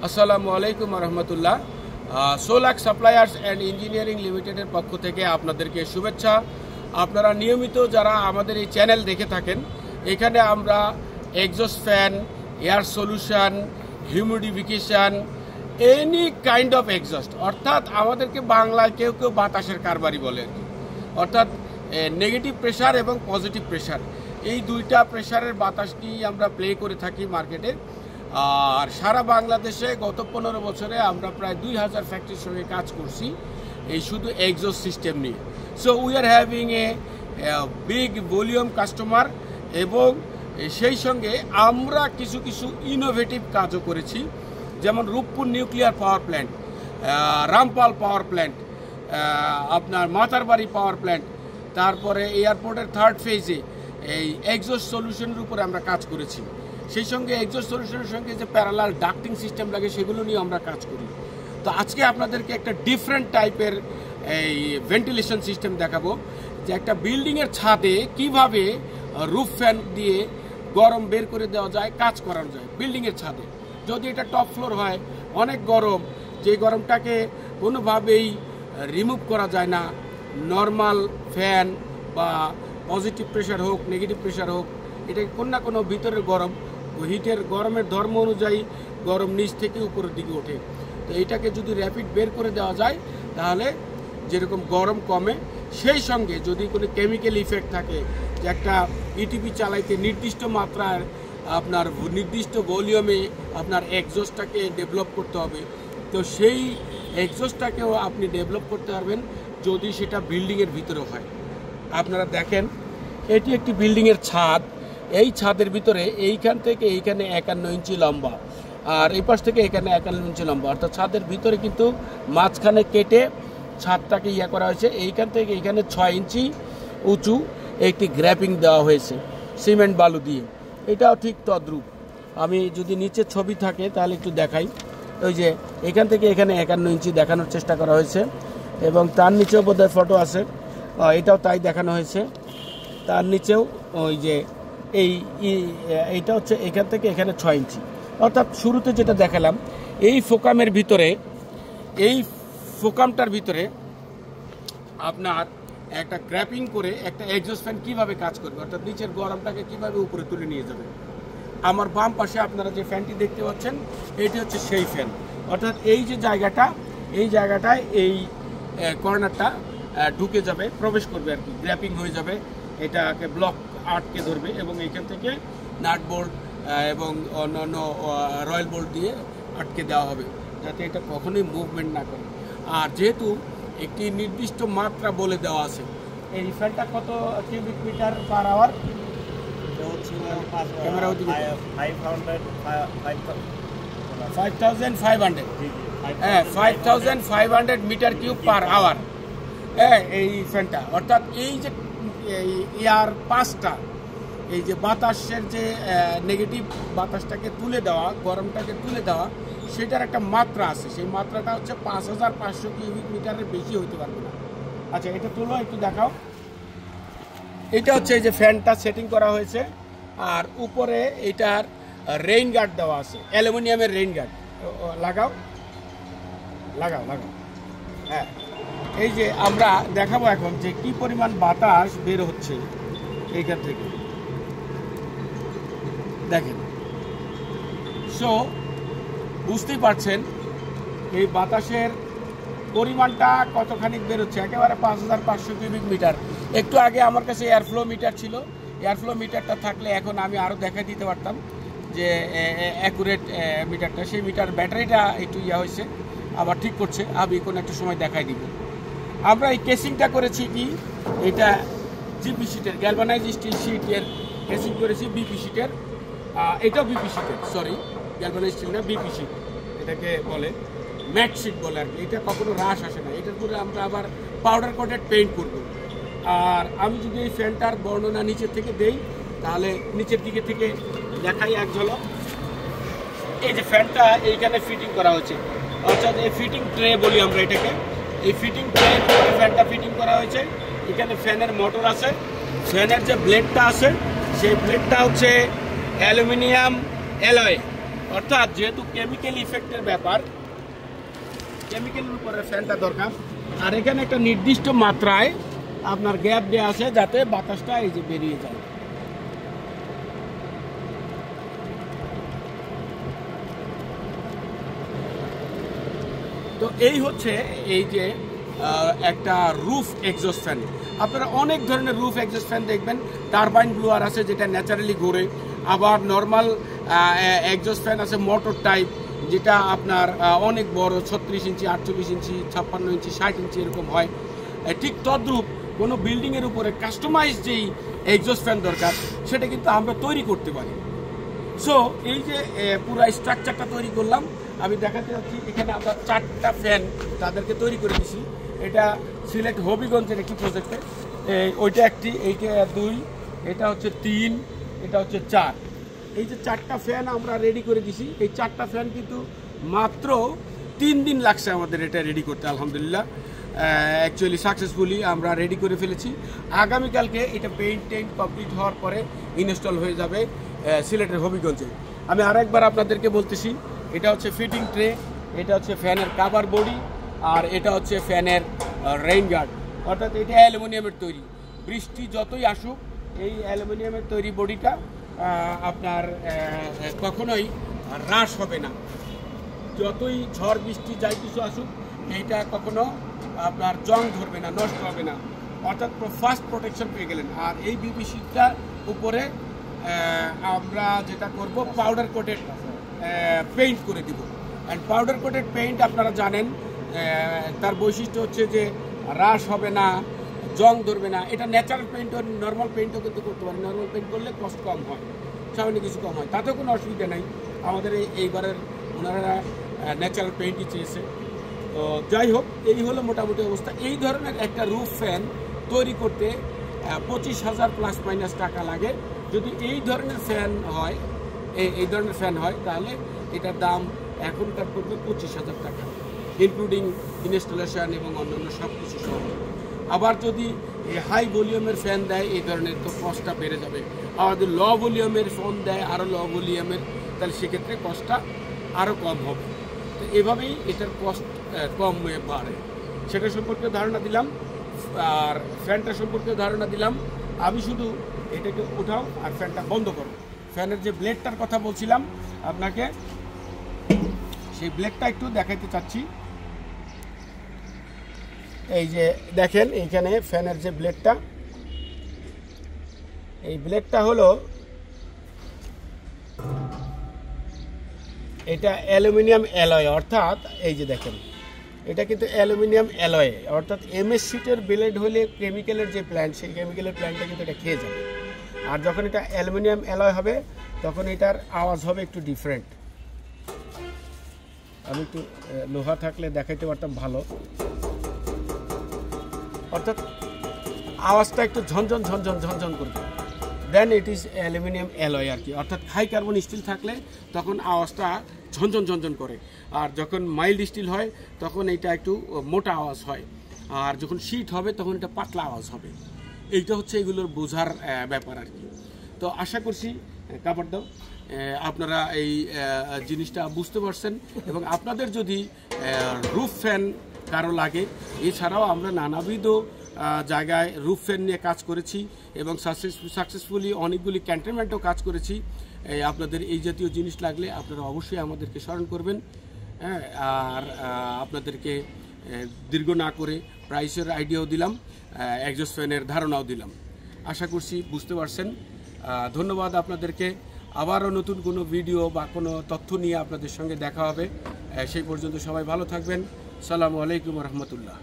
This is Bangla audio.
আসসালামু আলাইকুম রহমতুল্লাহ। সোলাক সাপ্লায়ার্স অ্যান্ড ইঞ্জিনিয়ারিং লিমিটেডের পক্ষ থেকে আপনাদেরকে শুভেচ্ছা। আপনারা নিয়মিত যারা আমাদের এই চ্যানেল দেখে থাকেন, এখানে আমরা exhaust fan, air solution, humidification, any kind of exhaust, অর্থাৎ আমাদেরকে বাংলায় কেউ কেউ বাতাসের কারবারি বলে আর কি। অর্থাৎ নেগেটিভ প্রেশার এবং পজিটিভ প্রেশার, এই দুইটা প্রেশারের বাতাস নিয়েই আমরা প্লে করে থাকি মার্কেটে। আর সারা বাংলাদেশে গত 15 বছরে আমরা প্রায় 2000 ফ্যাক্টরির সঙ্গে কাজ করছি এই শুধু এক্সস্ট সিস্টেম নিয়ে। So we are having a big volume customer, এবং সেই সঙ্গে আমরা কিছু কিছু ইনোভেটিভ কাজও করেছি, যেমন Rooppur nuclear power plant, Rampal power plant, আপনার মাতারবাড়ি পাওয়ার প্ল্যান্ট, তারপরে এয়ারপোর্টের 3rd ফেজে এই এক্সস্ট সলিউশনের উপরে আমরা কাজ করেছি। সেই সঙ্গে এক্সস্ট সলিউশনের সঙ্গে যে প্যারালাল ডাক্টিং সিস্টেম লাগে সেগুলো নিয়ে আমরা কাজ করি। তো আজকে আপনাদেরকে একটা ডিফারেন্ট টাইপের এই ভেন্টিলেশন সিস্টেম দেখাবো, যে একটা বিল্ডিংয়ের ছাদে কিভাবে রুফ ফ্যান দিয়ে গরম বের করে দেওয়া যায়, কাজ করানো যায় বিল্ডিংয়ের ছাদে। যদি এটা টপ ফ্লোর হয়, অনেক গরম, যে গরমটাকে কোনোভাবেই রিমুভ করা যায় না। নর্মাল ফ্যান বা পজিটিভ প্রেশার হোক, নেগেটিভ প্রেশার হোক, এটা কোনো না কোনো ভিতরের গরম, হিটের গরমের ধর্ম অনুযায়ী গরম নিচ থেকে উপরের দিকে ওঠে। তো এইটাকে যদি র্যাপিড বের করে দেওয়া যায়, তাহলে যেরকম গরম কমে, সেই সঙ্গে যদি কোনো কেমিক্যাল ইফেক্ট থাকে, যে একটা ইটিপি চালাইতে নির্দিষ্ট মাত্রার আপনার নির্দিষ্ট ভলিউমে আপনার এক্সস্টটাকে ডেভেলপ করতে হবে, তো সেই এক্সস্টটাকেও আপনি ডেভেলপ করতে পারবেন যদি সেটা বিল্ডিংয়ের ভিতরে হয়। আপনারা দেখেন, এটি একটি বিল্ডিংয়ের ছাদ। এই ছাদের ভিতরে এইখান থেকে এইখানে 51 ইঞ্চি লম্বা, আর এই পাশ থেকে এখানে 51 ইঞ্চি লম্বা, অর্থাৎ ছাদের ভিতরে কিন্তু মাঝখানে কেটে ছাদটাকে করা হয়েছে। এইখান থেকে এইখানে 6 ইঞ্চি উঁচু একটি গ্র্যাপিং দেওয়া হয়েছে সিমেন্ট বালু দিয়ে। এটাও ঠিক তদ্রূপ। আমি যদি নিচে ছবি থাকে তাহলে একটু দেখাই। ওই যে এখান থেকে এখানে 51 ইঞ্চি দেখানোর চেষ্টা করা হয়েছে, এবং তার নিচেও বোধহয় ফটো আছে, এটাও তাই দেখানো হয়েছে। তার নিচেও ওই যে এইটা হচ্ছে এখান থেকে এখানে 6 ইঞ্চি, অর্থাৎ শুরুতে যেটা দেখালাম, এই ফোকামের ভিতরে, এই ফোকামটার ভিতরে আপনার একটা গ্র্যাপিং করে একটা এক্সস্ট ফ্যান কীভাবে কাজ করবে, অর্থাৎ নিচের গরমটাকে কীভাবে উপরে তুলে নিয়ে যাবে। আমার বাম পাশে আপনারা যে ফ্যানটি দেখতে পাচ্ছেন, এটি হচ্ছে সেই ফ্যান। অর্থাৎ এই যে জায়গাটা, এই জায়গাটায় এই কর্নারটা ঢুকে যাবে, প্রবেশ করবে আর কি, গ্র্যাপিং হয়ে যাবে, এটাকে ব্লক আটকে ধরবে, এবং এইখান থেকে নাট বোল্ট এবং অন্যান্য রয়্যাল বোল্ট দিয়ে আটকে দেওয়া হবে, যাতে এটা কখনোই মুভমেন্ট না করে। আর যেহেতু একটি নির্দিষ্ট মাত্রা বলে দেওয়া আছে, এই ফ্যানটা কত cubic metre per hour, camera 5500, হ্যাঁ 5500 মিটার কিউব পার আওয়ার, হ্যাঁ এই ফ্যানটা। অর্থাৎ এই যে এয়ার পাসটা, এই যে বাতাসের যে নেগেটিভ বাতাসটাকে তুলে দেওয়া, গরমটাকে তুলে দেওয়া, সেটার একটা মাত্রা আছে। সেই মাত্রাটা হচ্ছে 5500 কিউবিক মিটারের বেশি হইতে পারবে না। আচ্ছা, এটা তুলো একটু দেখাও। এটা হচ্ছে এই যে ফ্যানটা সেটিং করা হয়েছে, আর উপরে এটার রেইন গার্ড দেওয়া আছে, অ্যালুমিনিয়ামের রেইন গার্ড। লাগাও লাগাও লাগাও, হ্যাঁ। এই যে আমরা দেখাবো এখন যে কি পরিমাণ বাতাস বের হচ্ছে এইখান থেকে, দেখেন। সো বুঝতেই পারছেন এই বাতাসের পরিমাণটা কতখানি বেরোচ্ছে, একেবারে 5500 কিউবিক মিটার। একটু আগে আমার কাছে এয়ারফ্লো মিটার ছিল, এয়ারফ্লো মিটারটা থাকলে এখন আমি আরও দেখাই দিতে পারতাম যে অ্যাকুরেট মিটারটা। সেই মিটার ব্যাটারিটা একটু হয়েছে, আবার ঠিক করছে, আমি কোনো একটা সময় দেখাই দিব। আমরা এই কেসিংটা করেছি কি, এটা জিপি শিটের, গ্যালভানাইজ স্টিল শিটের কেসিং করেছি, বিপি শিটের। এটাও বিপি শিটের, সরি গ্যালভানাইজ স্টিল না, বিপি শিট এটাকে বলে, ম্যাট শিট বলে আর কি। এটা কখনো রাশ আসে না, এটার পরে আমরা আবার পাউডার কোটেড পেইন্ট করব। আর আমি যদি এই ফ্যানটার বর্ণনা নিচের থেকে দেই, তাহলে নিচের দিকে থেকে দেখাই এক ঝলক। এই যে ফ্যানটা এইখানে ফিটিং করা হয়েছে, অর্থাৎ এই ফিটিং ট্রে বলি আমরা এটাকে, এই ফিটিং ট্রে ফ্যানটা ফিটিং করা হয়েছে। এখানে ফ্যানের মোটর আছে, ফ্যানের যে ব্লেডটা আছে সেই ব্লেডটা হচ্ছে অ্যালুমিনিয়াম অ্যালয়, অর্থাৎ যেহেতু কেমিক্যাল ইফেক্টের ব্যাপার, কেমিক্যালের উপরে ফ্যানটা দরকার। আর এখানে একটা নির্দিষ্ট মাত্রায় আপনার গ্যাপ দেওয়া আছে যাতে বাতাসটা এই যে বেরিয়ে যায়। তো এই হচ্ছে এই যে একটা রুফ এক্সস্ট ফ্যান। আপনারা অনেক ধরনের রুফ এক্সস্ট ফ্যান দেখবেন, টারবাইন ব্লোয়ার আছে যেটা ন্যাচারালি ঘোরে, আবার নর্মাল এক্সস্ট ফ্যান আছে মোটর টাইপ যেটা আপনার অনেক বড় 36 ইঞ্চি, 48 ইঞ্চি, 56 ইঞ্চি, 60 ইঞ্চি এরকম হয়। ঠিক তদ্রূপ কোনো বিল্ডিংয়ের উপরে কাস্টমাইজ যেই এক্সস্ট ফ্যান দরকার সেটা কিন্তু আমরা তৈরি করতে পারি। সো এই যে পুরো স্ট্রাকচারটা তৈরি করলাম, আমি দেখাতে যাচ্ছি। এখানে আমরা 4টা ফ্যান তাদেরকে তৈরি করে দিছি। এটা সিলেট হবিগঞ্জের একটি প্রজেক্টে, ওইটা একটি, এইটা 2, এটা হচ্ছে 3, এটা হচ্ছে 4। এই যে 4টা ফ্যান আমরা রেডি করে দিছি। এই 4টা ফ্যান কিন্তু মাত্র 3 দিন লাগছে আমাদের এটা রেডি করতে, আলহামদুলিল্লাহ। অ্যাকচুয়ালি সাকসেসফুলি আমরা রেডি করে ফেলেছি। আগামীকালকে এটা পেইন্ট কমপ্লিট হওয়ার পরে ইনস্টল হয়ে যাবে সিলেটের হবিগঞ্জে। আমি আরেকবার আপনাদেরকে বলতেছি, এটা হচ্ছে ফিটিং ট্রে, এটা হচ্ছে ফ্যানের কাভার বডি, আর এটা হচ্ছে ফ্যানের রেইন গার্ড। অর্থাৎ এটা অ্যালুমিনিয়ামের তৈরি। বৃষ্টি যতই আসুক এই অ্যালুমিনিয়ামের তৈরি বডিটা আপনার কখনোই হ্রাস হবে না। যতই ঝড় বৃষ্টি যাই কিছু আসুক এইটা কখনো আপনার জং ধরবে না, নষ্ট হবে না। অর্থাৎ ফার্স্ট প্রোটেকশন পেয়ে গেলেন। আর এই বিবিসিটার উপরে আমরা যেটা করব, পাউডার কোটেড পেইন্ট করে দিব। অ্যান্ড পাউডার কোটেড পেইন্ট আপনারা জানেন তার বৈশিষ্ট্য হচ্ছে যে হ্রাস হবে না, জং ধরবে না। এটা ন্যাচারাল পেইন্টও, নর্মাল পেইন্টও কিন্তু করতে পারে। নর্মাল পেইন্ট করলে কস্ট কম হয়, সামান্য কিছু কম হয়, তাতেও কোনো অসুবিধা নেই। আমাদের এইবারের ওনারা ন্যাচারাল পেইন্টই চেয়েছে। তো যাই হোক, এই হলো মোটামুটি অবস্থা। এই ধরনের একটা রুফ ফ্যান তৈরি করতে 25,000 প্লাস মাইনাস টাকা লাগে। যদি এই ধরনের ফ্যান হয়, এই ধরনের ফ্যান হয়, তাহলে এটার দাম এখনকার পড়বে 25,000 টাকা, ইনক্লুডিং ইনস্টলেশন এবং অন্যান্য সব কিছু সহ। আবার যদি হাই ভলিউমের ফ্যান দেয় এই ধরনের, তো কস্টটা বেড়ে যাবে। আবার যদি লো ভলিউমের ফোন দেয়, আরও লো ভলিউমের, তাহলে সেক্ষেত্রে কস্টটা আরও কম হবে। তো এভাবেই এটার কস্ট কম বাড়ে। সেটা সম্পর্কে ধারণা দিলাম, আর ফ্যানটা সম্পর্কে ধারণা দিলাম। আমি শুধু এটাকে উঠাও আর ফ্যানটা বন্ধ করো। ফ্যানের যে ব্লেডটার কথা বলছিলাম আপনাকে, সেই ব্লেডটা একটু দেখাইতে চাচ্ছি। এই যে দেখেন এইখানে ফ্যানের যে ব্লেডটা, এই ব্লেডটা হলো এটা অ্যালুমিনিয়াম অ্যালয়। অর্থাৎ এই যে দেখেন, এটা কিন্তু অ্যালুমিনিয়াম অ্যালয়। অর্থাৎ এমএস শিটের ব্লেড হলে কেমিক্যালের যে প্ল্যান্ট, সেই কেমিক্যালের প্ল্যান্টটা কিন্তু এটা খেয়ে যাবে। আর যখন এটা অ্যালুমিনিয়াম অ্যালয় হবে তখন এটার আওয়াজ হবে একটু ডিফারেন্ট। আমি একটু লোহা থাকলে দেখাইতে পারতাম ভালো। অর্থাৎ আওয়াজটা একটু ঝনঝন ঝনঝন ঝনঝন করবে। দেন ইট ইজ অ্যালুমিনিয়াম অ্যালয় আর কি। অর্থাৎ হাই কার্বন স্টিল থাকলে তখন আওয়াজটা ঝনঝন ঝনঝন করে, আর যখন মাইল্ড স্টিল হয় তখন এটা একটু মোটা আওয়াজ হয়, আর যখন শীত হবে তখন এটা পাতলা আওয়াজ হবে। এইটা হচ্ছে এগুলোর বোঝার ব্যাপার আর কি। তো আশা করছি কাপড় দাও আপনারা এই জিনিসটা বুঝতে পারছেন। এবং আপনাদের যদি রুফ ফ্যান কারো লাগে, এছাড়াও আমরা নানাবিধ জায়গায় রুফ ফ্যান নিয়ে কাজ করেছি এবং সাকসেসফুলি অনেকগুলি ক্যান্টনমেন্টও কাজ করেছি। আপনাদের এই জাতীয় জিনিস লাগলে আপনারা অবশ্যই আমাদেরকে স্মরণ করবেন। হ্যাঁ, আর আপনাদেরকে দীর্ঘ না করে প্রাইসের আইডিয়াও দিলাম, এক্সস্ট ফ্যানের ধারণাও দিলাম। আশা করছি বুঝতে পারছেন। ধন্যবাদ আপনাদেরকে। আবারও নতুন কোনো ভিডিও বা কোনো তথ্য নিয়ে আপনাদের সঙ্গে দেখা হবে। সেই পর্যন্ত সবাই ভালো থাকবেন। আসসালামু আলাইকুম রহমতুল্লাহ।